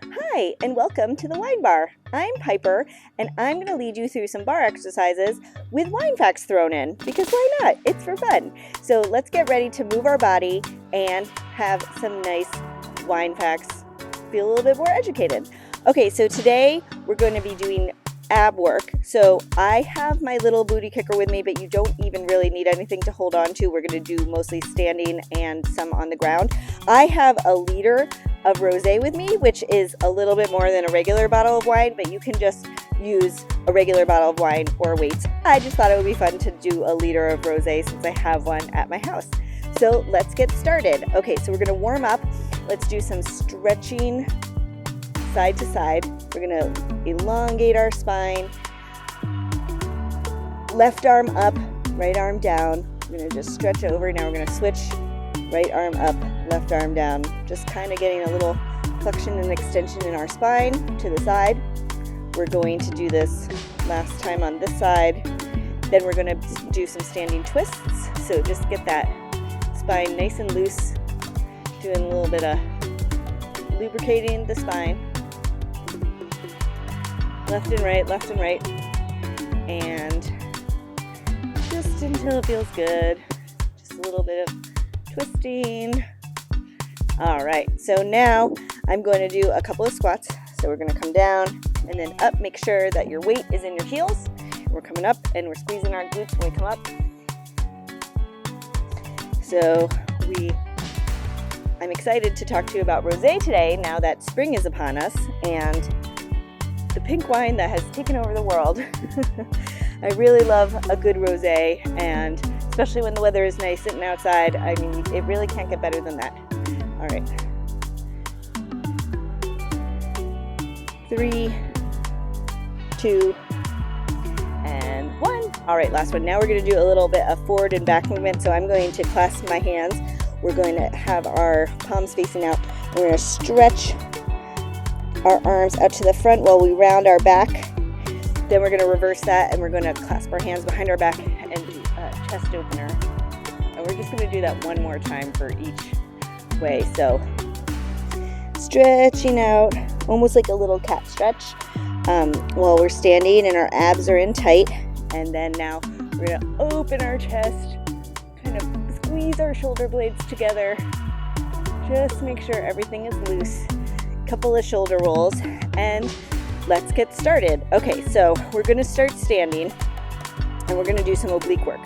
Hi, and welcome to the Wine Bar. I'm Piper, and I'm going to lead you through some bar exercises with wine facts thrown in, because why not? It's for fun. So let's get ready to move our body and have some nice wine facts, feel a little bit more educated. Okay, so today we're going to be doing ab work. So I have my little booty kicker with me, but you don't even really need anything to hold on to. We're going to do mostly standing and some on the ground. I have a liter of rosé with me, which is a little bit more than a regular bottle of wine, but you can just use a regular bottle of wine or weights. I just thought it would be fun to do a liter of rosé since I have one at my house. So let's get started. Okay, so we're going to warm up. Let's do some stretching side to side. We're going to elongate our spine. Left arm up, right arm down. We're going to just stretch over. Now we're going to switch. Right arm up, left arm down. Just kind of getting a little flexion and extension in our spine to the side. We're going to do this last time on this side. Then we're going to do some standing twists. So just get that spine nice and loose. Doing a little bit of lubricating the spine. Left and right. And just until it feels good. Just a little bit of twisting. All right, so now I'm going to do a couple of squats. So we're going to come down and then up. Make sure that your weight is in your heels. We're coming up and we're squeezing our glutes when we come up. So I'm excited to talk to you about rosé today now that spring is upon us and the pink wine that has taken over the world. I really love a good rosé, and especially when the weather is nice sitting outside. I mean, it really can't get better than that. All right. 3, 2, and 1. All right, last one. Now we're going to do a little bit of forward and back movement. So I'm going to clasp my hands. We're going to have our palms facing out. We're going to stretch our arms out to the front while we round our back. Then we're going to reverse that, and we're going to clasp our hands behind our back and do a chest opener. And we're just going to do that one more time for each way. So stretching out, almost like a little cat stretch while we're standing and our abs are in tight. And then now we're going to open our chest, kind of squeeze our shoulder blades together. Just make sure everything is loose. Couple of shoulder rolls, and let's get started. Okay, so we're going to start standing and we're going to do some oblique work.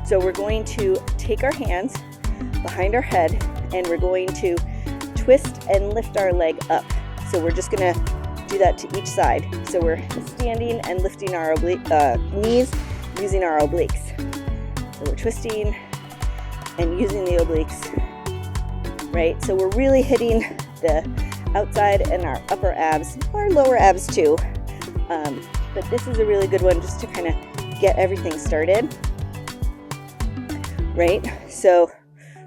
So we're going to take our hands behind our head and we're going to twist and lift our leg up. So we're just going to do that to each side. So we're standing and lifting our knees using our obliques. So we're twisting and using the obliques, right? So we're really hitting the outside and our upper abs, our lower abs too. But this is a really good one just to kind of get everything started, right? So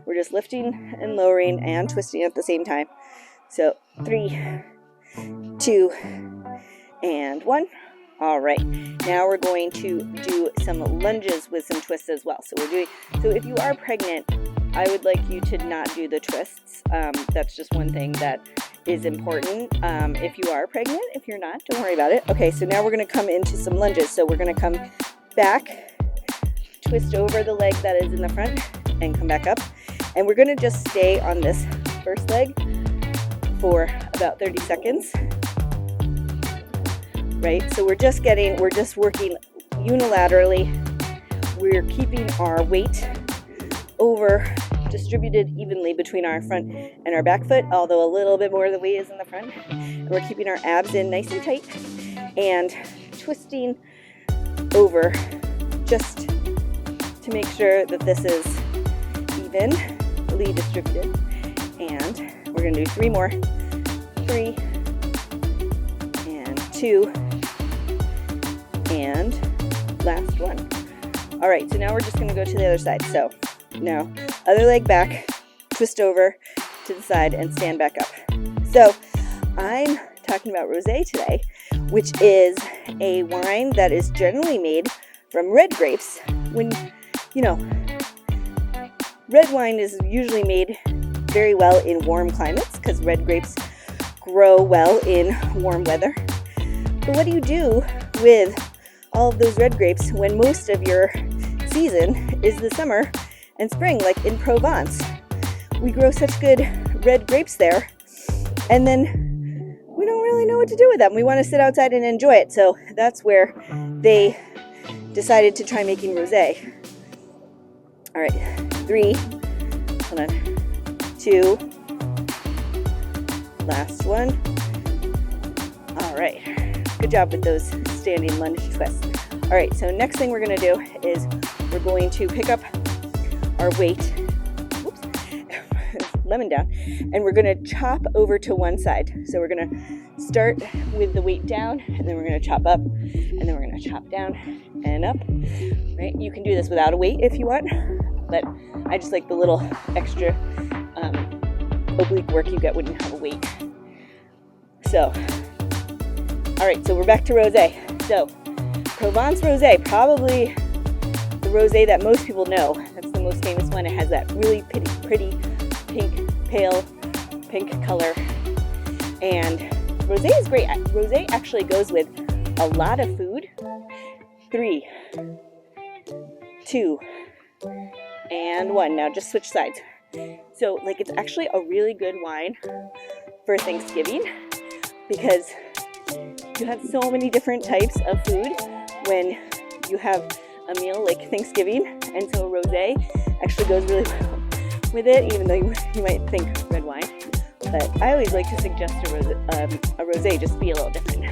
we're just lifting and lowering and twisting at the same time. So 3, 2, and 1. All right, now we're going to do some lunges with some twists as well. So if you are pregnant, I would like you to not do the twists. That's just one thing that is important if you are pregnant. If you're not, don't worry about it. Okay, so now we're going to come into some lunges. So we're going to come back, twist over the leg that is in the front, and come back up. And we're going to just stay on this first leg for about 30 seconds. Right? So we're just working unilaterally. We're keeping our weight distributed evenly between our front and our back foot, although a little bit more of the weight is in the front. And we're keeping our abs in nice and tight and twisting over just to make sure that this is evenly distributed. And we're going to do 3 more. 3 and 2 and last one. All right, so now we're just going to go to the other side. So now, other leg back, twist over to the side and stand back up. So I'm talking about rosé today, which is a wine that is generally made from red grapes. When, red wine is usually made very well in warm climates because red grapes grow well in warm weather. But what do you do with all of those red grapes when most of your season is the summer and spring, like in Provence? We grow such good red grapes there, and then we don't really know what to do with them. We want to sit outside and enjoy it, so that's where they decided to try making rosé. All right, 3, hold on, 2, last one. All right, good job with those standing lunge twists. All right, so next thing we're gonna do is we're going to pick up our weight, lemon down, and we're gonna chop over to one side. So we're gonna start with the weight down, and then we're gonna chop up, and then we're gonna chop down and up, right? You can do this without a weight if you want, but I just like the little extra oblique work you get when you have a weight. So, all right, so we're back to rosé. So, Provence rosé, probably the rosé that most people know. That's the most famous one. It has that really pretty pink, pale pink color. And rosé is great. Rosé actually goes with a lot of food. 3, 2, and 1. Now just switch sides. So like it's actually a really good wine for Thanksgiving because you have so many different types of food when you have a meal like Thanksgiving, and so rosé actually goes really well with it, even though you might think red wine. But I always like to suggest a rosé just be a little different.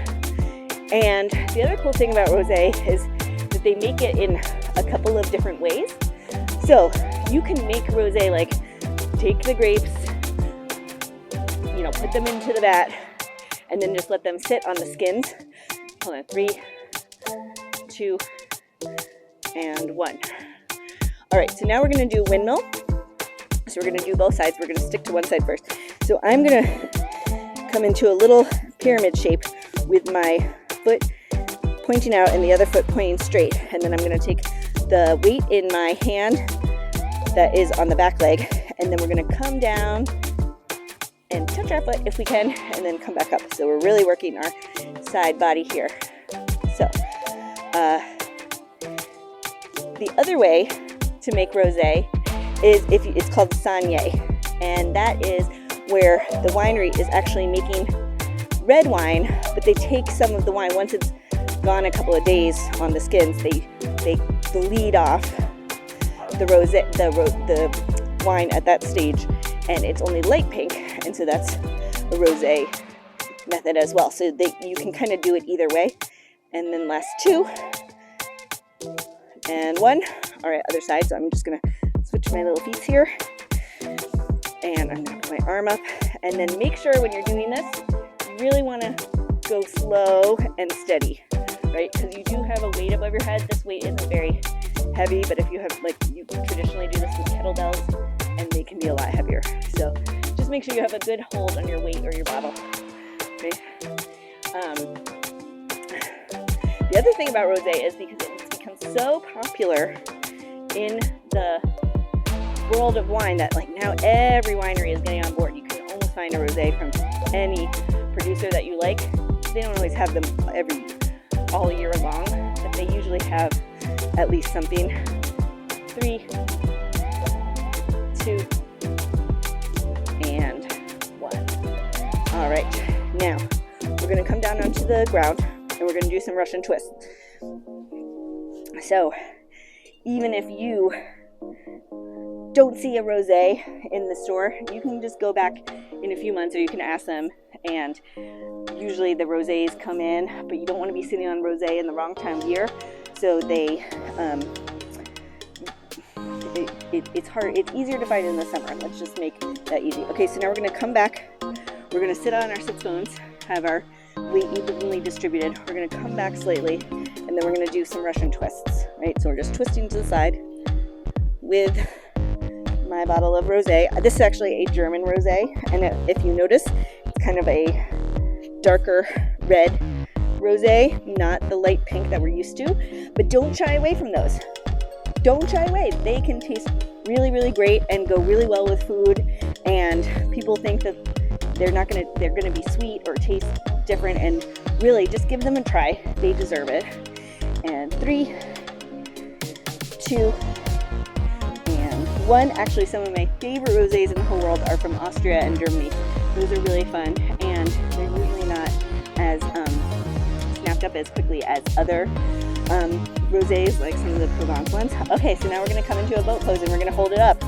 And the other cool thing about rosé is that they make it in a couple of different ways. So you can make rosé like take the grapes, put them into the vat, and then just let them sit on the skins. Hold on, 3, 2, and 1. All right, so now we're gonna do windmill. So we're gonna do both sides. We're gonna stick to one side first. So I'm gonna come into a little pyramid shape with my foot pointing out and the other foot pointing straight. And then I'm gonna take the weight in my hand that is on the back leg, and then we're gonna come down and touch our foot if we can, and then come back up. So we're really working our side body here. So the other way to make rosé is it's called saignée, and that is where the winery is actually making red wine, but they take some of the wine once it's gone a couple of days on the skins. They bleed off the wine at that stage, and it's only light pink, and so that's a rosé method as well. So you can kind of do it either way. And then last 2 and 1. All right, other side. So I'm just gonna switch my little feet here, and I'm gonna put my arm up, and then make sure when you're doing this, you really want to go slow and steady, right? Because you do have a weight above your head. This weight isn't very heavy, but if you have, you traditionally do this with kettlebells, and they can be a lot heavier. So just make sure you have a good hold on your weight or your bottle. Okay. The other thing about rosé is because it's become so popular in the world of wine that now every winery is getting on board. You can almost find a rosé from any producer that you like. They don't always have them all year long, but they usually have at least something. 3, 2, and 1. All right, now we're gonna come down onto the ground and we're gonna do some Russian twists. So even if you don't see a rosé in the store, you can just go back in a few months, or you can ask them, and usually the rosés come in, but you don't want to be sitting on rosé in the wrong time of year. So it's hard. It's easier to find in the summer. Let's just make that easy. Okay, so now we're going to come back. We're going to sit on our sits bones, have our weight evenly distributed. We're going to come back slightly, and then we're going to do some Russian twists, right? So we're just twisting to the side with my bottle of rosé. This is actually a German rosé, and if you notice, it's kind of a darker red rosé, not the light pink that we're used to. But don't shy away from those. Don't shy away. They can taste really, really great and go really well with food. And people think that They're gonna be sweet or taste different, and really just give them a try. They deserve it. And 3, 2, and 1. Actually, some of my favorite rosés in the whole world are from Austria and Germany. Those are really fun, and they're usually not as snapped up as quickly as other rosés, like some of the Provence ones. Okay, so now we're gonna come into a boat pose and we're gonna hold it up.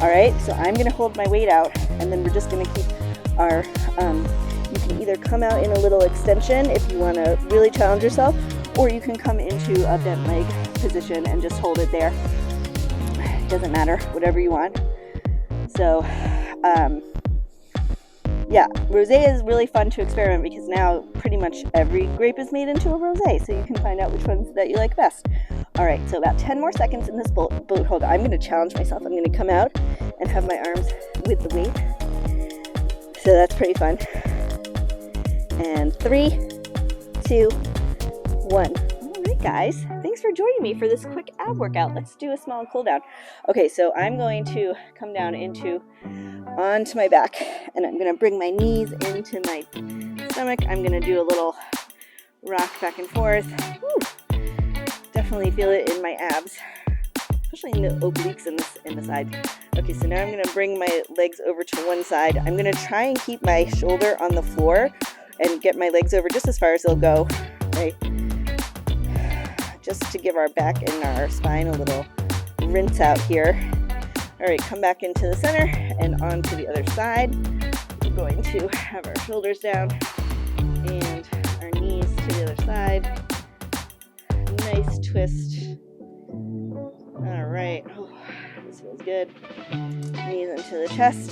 All right, so I'm gonna hold my weight out, and then we're just gonna keep our, you can either come out in a little extension if you wanna really challenge yourself, or you can come into a bent leg position and just hold it there. It doesn't matter, whatever you want. So, yeah, rosé is really fun to experiment because now pretty much every grape is made into a rosé, so you can find out which ones that you like best. All right, so about 10 more seconds in this boat hold. I'm gonna challenge myself. I'm gonna come out and have my arms with the weight. So that's pretty fun. And 3, 2, 1. All right, guys, thanks for joining me for this quick ab workout. Let's do a small cool down. Okay, so I'm going to come down onto my back, and I'm gonna bring my knees into my stomach. I'm gonna do a little rock back and forth. Woo. Definitely feel it in my abs, especially in the obliques and the side. Okay, so now I'm gonna bring my legs over to one side. I'm gonna try and keep my shoulder on the floor and get my legs over just as far as they'll go, right? Just to give our back and our spine a little rinse out here. All right, come back into the center and on to the other side. We're going to have our shoulders down and our knees to the other side. Nice twist. All right, oh, this feels good. Knees into the chest.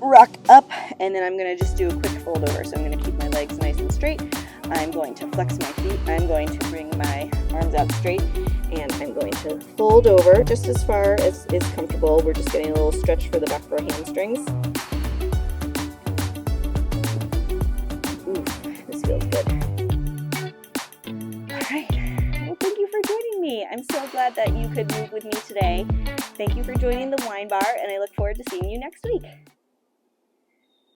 Rock up, and then I'm gonna just do a quick fold over. So I'm gonna keep my legs nice and straight. I'm going to flex my feet. I'm going to bring my arms out straight, and I'm going to fold over just as far as is comfortable. We're just getting a little stretch for the back of our hamstrings. Ooh, this feels good. All right. Well, thank you for joining me. I'm so glad that you could move with me today. Thank you for joining the Wine Bar, and I look forward to seeing you next week.